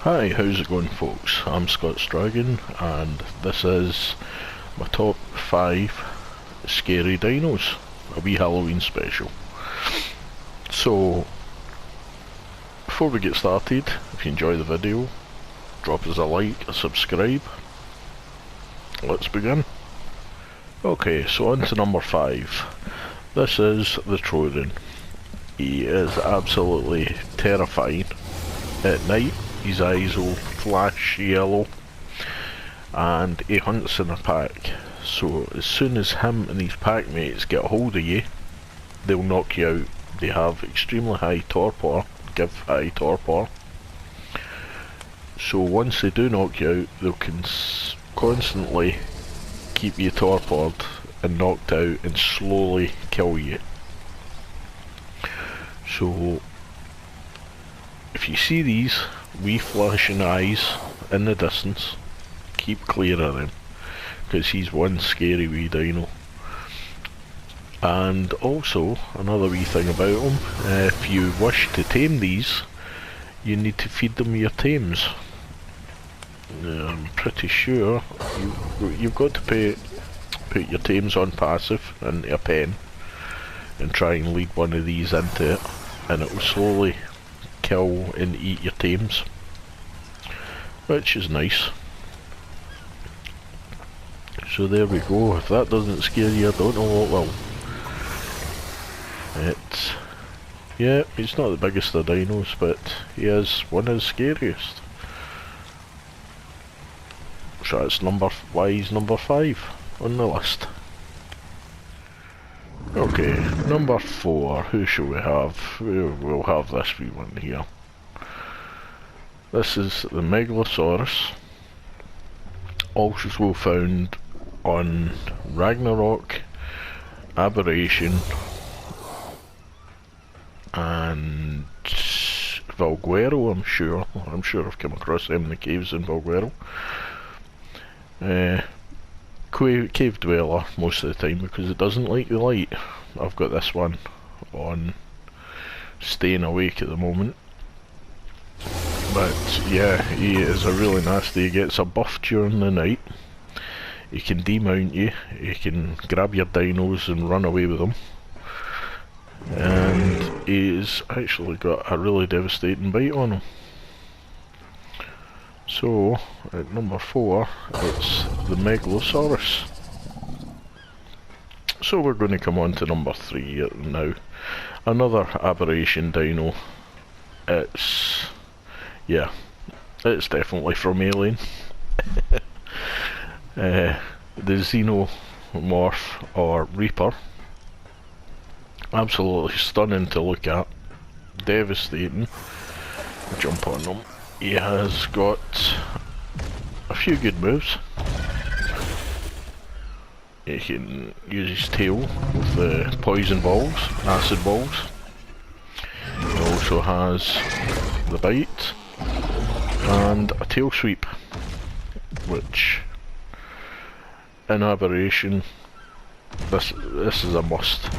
Hi, how's it going folks? I'm Trojan and this is my top 5 scary dinos, a wee Halloween special. So, before we get started, if you enjoy the video, drop us a like, a subscribe. Let's begin. Okay, so on to number 5. This is the Trojan. He is absolutely terrifying at night. His eyes will flash yellow and he hunts in a pack, so as soon as him and his pack mates get a hold of you, they'll knock you out. They have extremely high torpor, give high torpor, so once they do knock you out, they'll constantly keep you torpored and knocked out and slowly kill you. So if you see these wee flashing eyes in the distance, keep clear of him, because he's one scary wee dino. And also, another wee thing about him, if you wish to tame these, you need to feed them your tames. I'm pretty sure you've got to put your tames on passive into a pen and try and lead one of these into it, and it will slowly kill and eat your tames, which is nice. So there we go. If that doesn't scare you, I don't know what will. Yeah, he's not the biggest of dinos, but he is one of the scariest. So that's why he's number 5 on the list. Okay, number 4, who shall we have? We'll have this wee one here. This is the Megalosaurus, also found on Ragnarok, Aberration, and Valguero, I'm sure I've come across them in the caves in Valguero. Cave dweller most of the time because it doesn't like the light. I've got this one on staying awake at the moment, but yeah, he is a really nasty. He gets a buff during the night, he can demount you, he can grab your dinos and run away with them, and he's actually got a really devastating bite on him. So, at number 4, it's the Megalosaurus. So we're going to come on to number 3 now. Another aberration dino. It's definitely from Alien. The Xenomorph or Reaper. Absolutely stunning to look at. Devastating. Jump on them. He has got a few good moves. He can use his tail with the poison balls, acid balls. He also has the bite and a tail sweep, which in aberration, this is a must.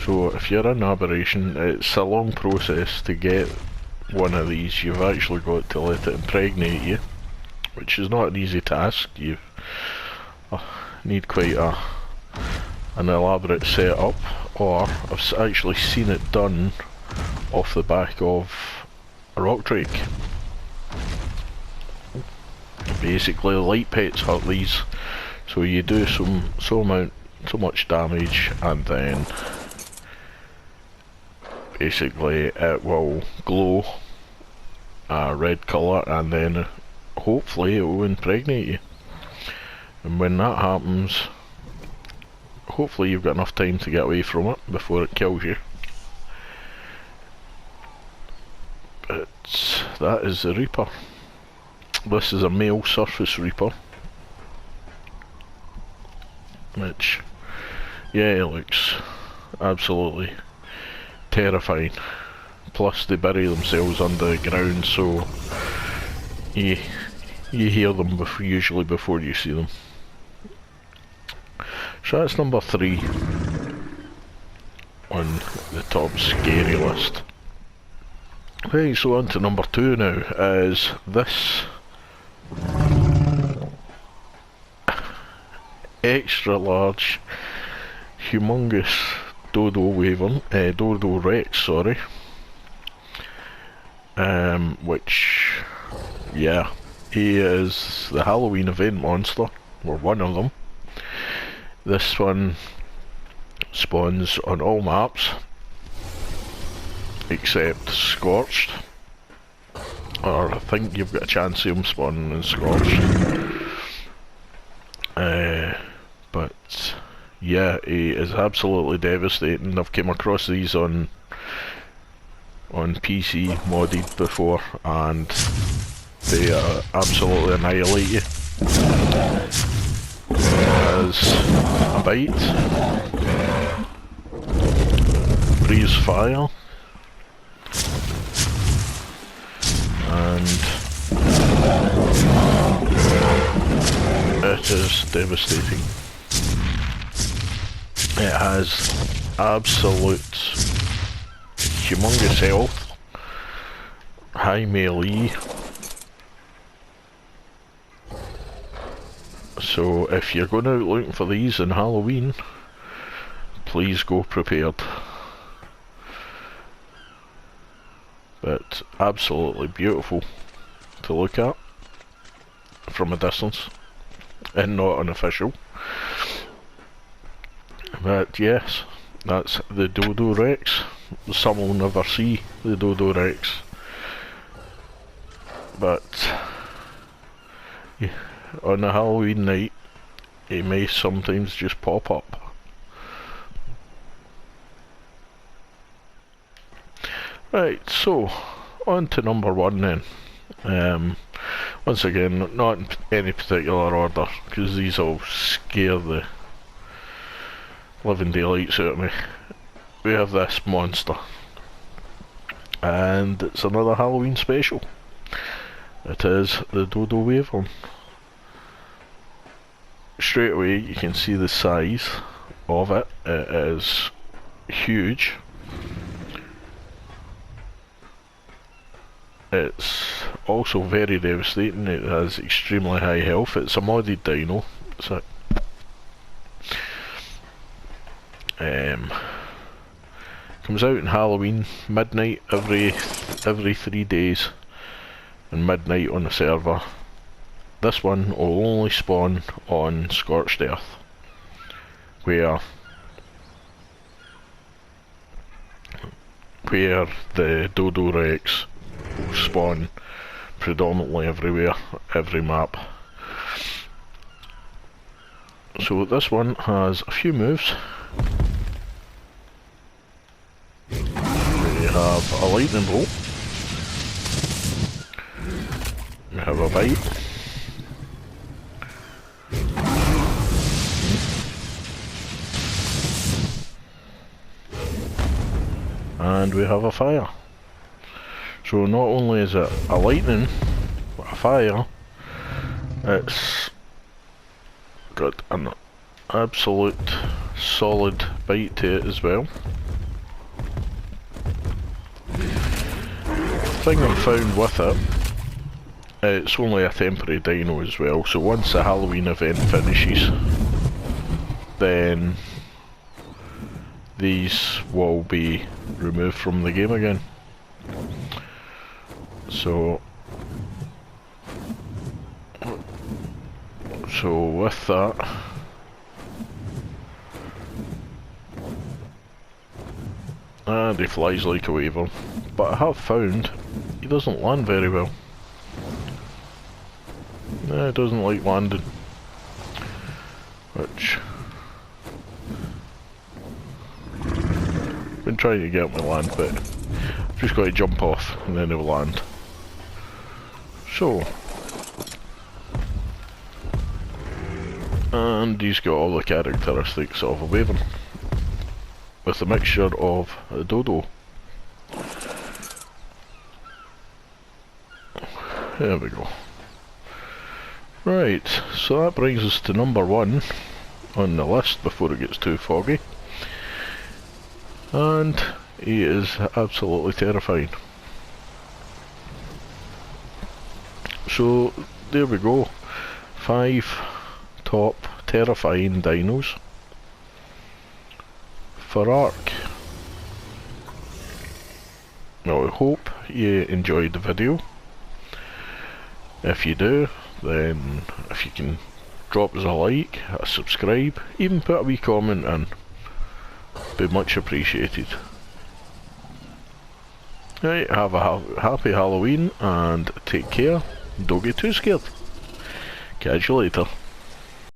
So if you're in aberration, it's a long process to get one of these. You've actually got to let it impregnate you, which is not an easy task. You need quite an elaborate setup, or I've actually seen it done off the back of a rock drake. Basically, light pets hunt these, so you do so much damage, and then basically it will glow a red colour, and then hopefully it will impregnate you. And when that happens, hopefully you've got enough time to get away from it before it kills you. But that is the Reaper. This is a male surface Reaper, which, yeah, it looks absolutely terrifying. Plus they bury themselves under the ground, so you hear them usually before you see them. So that's number 3. on the top scary list. Okay, so on to number 2 now, is this extra large, humongous Dodo Wave, Dodorex, sorry. Which, yeah, he is the Halloween event monster, or one of them. This one spawns on all maps, except Scorched, or I think you've got a chance of him spawning in Scorched. But yeah, he is absolutely devastating. I've come across these on PC modded before, and they absolutely annihilate you. Has a bite, breathes fire, and it is devastating. It has absolute humongous health, high melee, so if you're going out looking for these in Halloween, please go prepared. But absolutely beautiful to look at from a distance, and not unofficial. But yes, that's the Dodorex. Some will never see the Dodorex, but yeah, on a Halloween night, it may sometimes just pop up. Right, so on to number 1 then. Once again, not in any particular order, because these all scare the living daylights out of me. We have this monster, and it's another Halloween special. It is the Dodo Wave. Straight away you can see the size of it. It is huge. It's also very devastating. It has extremely high health. It's a modded dino. So comes out in Halloween, midnight every 3 days, and midnight on the server. This one will only spawn on Scorched Earth, where the Dodorex will spawn predominantly everywhere, every map. So this one has a few moves. We have a lightning bolt, we have a bite, and we have a fire. So not only is it a lightning, but a fire, it's got an absolute solid bite to it as well. The thing I've found with it, it's only a temporary dino as well, so once the Halloween event finishes, then these will be removed from the game again. So with that, and he flies like a waver, but I have found he doesn't land very well. No, he doesn't like landing, which I've been trying to get him to land, but I've just got to jump off and then he'll land. So, and he's got all the characteristics of a wyvern, with a mixture of a dodo. There we go. Right, so that brings us to number 1 on the list before it gets too foggy. and he is absolutely terrifying. So there we go, 5 top terrifying dinos for Ark. Now I hope you enjoyed the video. If you do, then if you can drop us a like, a subscribe, even put a wee comment in, be much appreciated. Right, have a happy Halloween and take care. Don't get too scared. Catch you later.